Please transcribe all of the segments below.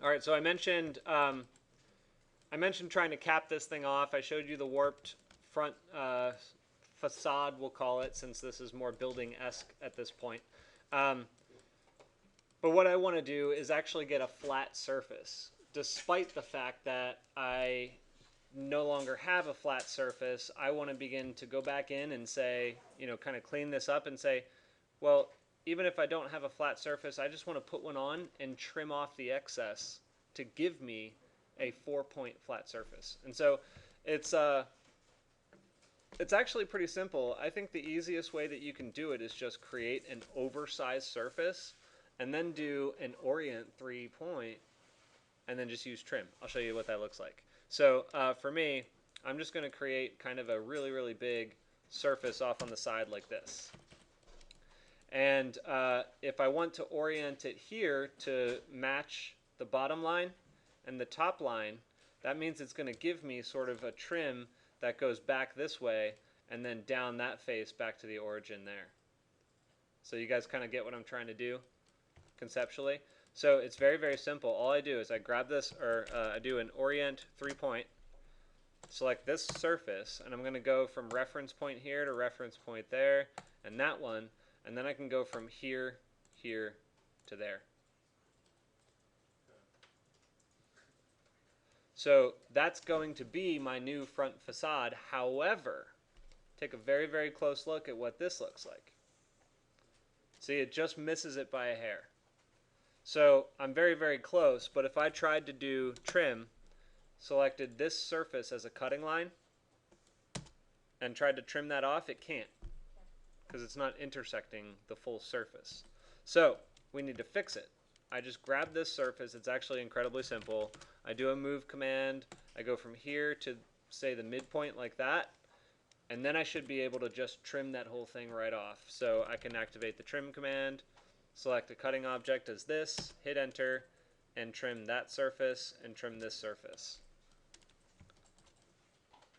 All right, so I mentioned trying to cap this thing off. I showed you the warped front facade, we'll call it, since this is more building-esque at this point. Um, but what I want to do is actually get a flat surface, despite the fact that I no longer have a flat surface. I want to begin to go back in and say, kind of clean this up and say, well, even if I don't have a flat surface, I just want to put one on and trim off the excess to give me a 4-point flat surface. And so it's it's actually pretty simple. I think the easiest way that you can do it is just create an oversized surface and then do an orient 3-point and then just use trim. I'll show you what that looks like. So for me, I'm just going to create kind of a really, really big surface off on the side like this. And if I want to orient it here to match the bottom line and the top line, that means it's going to give me sort of a trim that goes back this way and then down that face back to the origin there. So you guys kind of get what I'm trying to do conceptually. So it's very, very simple. All I do is I grab this, or I do an orient 3-point, select this surface, and I'm going to go from reference point here to reference point there, and that one, and then I can go from here, here, to there. So that's going to be my new front facade. However, take a very, very close look at what this looks like. See, it just misses it by a hair. So I'm very, very close, but if I tried to do trim, selected this surface as a cutting line, and tried to trim that off, it can't, because it's not intersecting the full surface. So we need to fix it. I just grab this surface. It's actually incredibly simple. I do a move command. I go from here to, say, the midpoint like that, and then I should be able to just trim that whole thing right off. So I can activate the trim command, select a cutting object as this, hit enter, and trim that surface and trim this surface.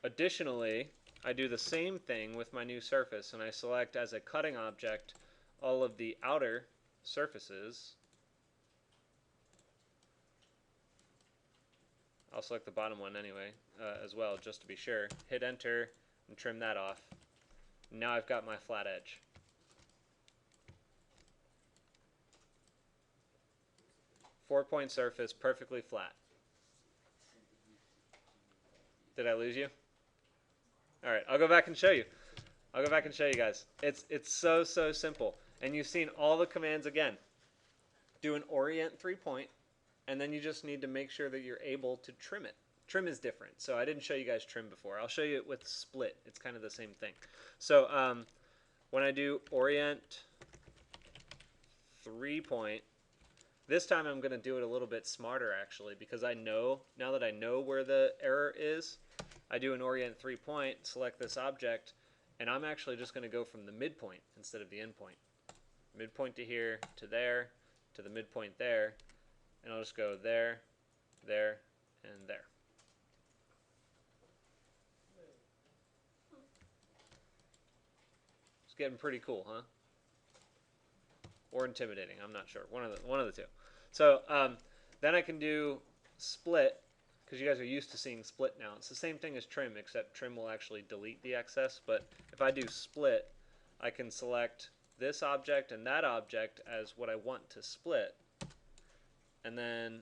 Additionally, I do the same thing with my new surface, and I select as a cutting object all of the outer surfaces. I'll select the bottom one anyway, as well, just to be sure. Hit enter and trim that off. Now I've got my flat edge. Four-point surface, perfectly flat. Did I lose you? All right, I'll go back and show you. I'll go back and show you guys. It's so simple. And you've seen all the commands again. Do an orient 3-point, and then you just need to make sure that you're able to trim it. Trim is different, so I didn't show you guys trim before. I'll show you it with split. It's kind of the same thing. So when I do orient 3-point, this time I'm going to do it a little bit smarter actually, because I know, now that I know where the error is, I do an orient 3-point, select this object, and I'm actually just going to go from the midpoint instead of the endpoint. Midpoint to here, to there, to the midpoint there, and I'll just go there, there, and there. It's getting pretty cool, huh? Or intimidating, I'm not sure. One of the two. So then I can do split, because you guys are used to seeing split now. It's the same thing as trim, except trim will actually delete the excess. But if I do split, I can select this object and that object as what I want to split, and then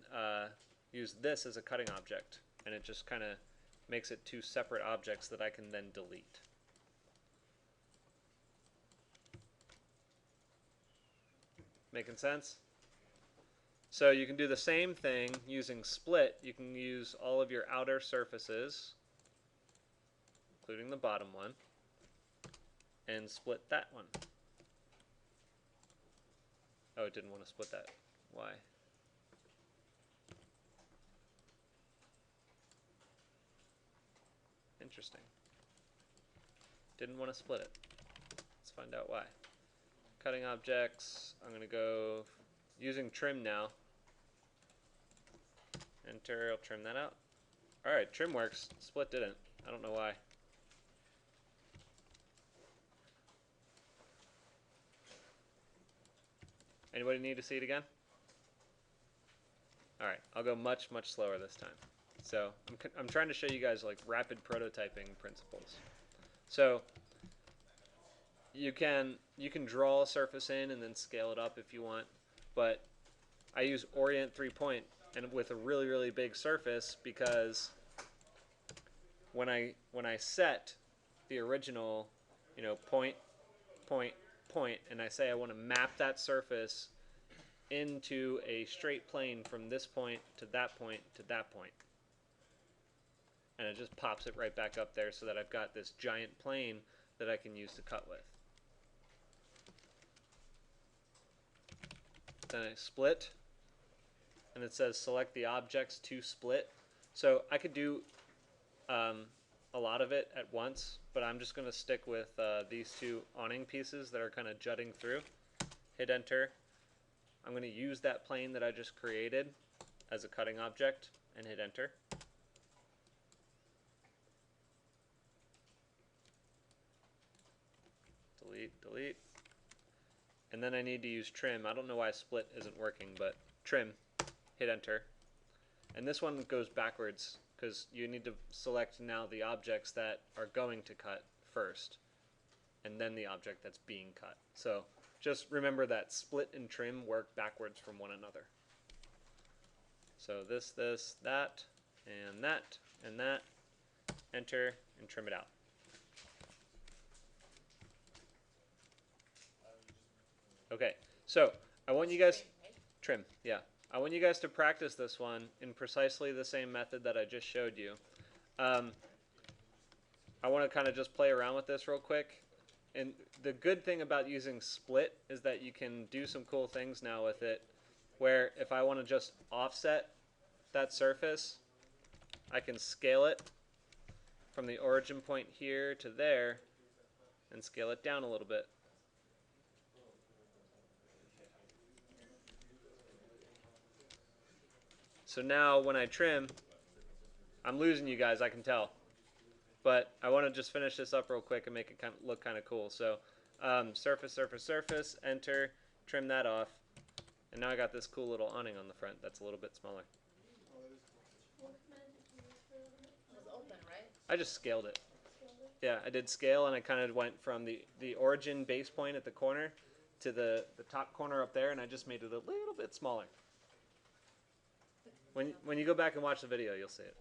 use this as a cutting object, and it just kind of makes it two separate objects that I can then delete. Making sense? So you can do the same thing using split. You can use all of your outer surfaces, including the bottom one, and split that one. Oh, it didn't want to split that. Why? Interesting. Didn't want to split it. Let's find out why. Cutting objects, I'm going to go using trim now. Enter, I'll trim that out. Alright, trim works. Split didn't. I don't know why. Anybody need to see it again? All right, I'll go much slower this time. So I'm trying to show you guys like rapid prototyping principles. So you can draw a surface in and then scale it up if you want, but I use orient 3-point and with a really big surface because when I set the original, point, and I say I want to map that surface into a straight plane from this point to that point to that point. And it just pops it right back up there so that I've got this giant plane that I can use to cut with. Then I split, and it says select the objects to split. So I could do a lot of it at once, but I'm just going to stick with these two awning pieces that are kind of jutting through. Hit enter. I'm going to use that plane that I just created as a cutting object and hit enter. Delete. And then I need to use trim. I don't know why split isn't working, but trim, hit enter. And this one goes backwards because you need to select now the objects that are going to cut first and then the object that's being cut. So just remember that split and trim work backwards from one another. So this, that, and that, enter, and trim it out. Okay, so I want you guys, trim, yeah. I want you guys to practice this one in precisely the same method that I just showed you. I want to kind of just play around with this real quick. And the good thing about using split is that you can do some cool things now with it, where if I want to just offset that surface, I can scale it from the origin point here to there and scale it down a little bit. So now when I trim, I'm losing you guys, I can tell. But I want to just finish this up real quick and make it look kind of cool. So surface, enter, trim that off. And now I got this cool little awning on the front that's a little bit smaller. I just scaled it. Yeah, I did scale, and I kind of went from the origin base point at the corner to the top corner up there, and I just made it a little bit smaller. When you go back and watch the video, you'll see it.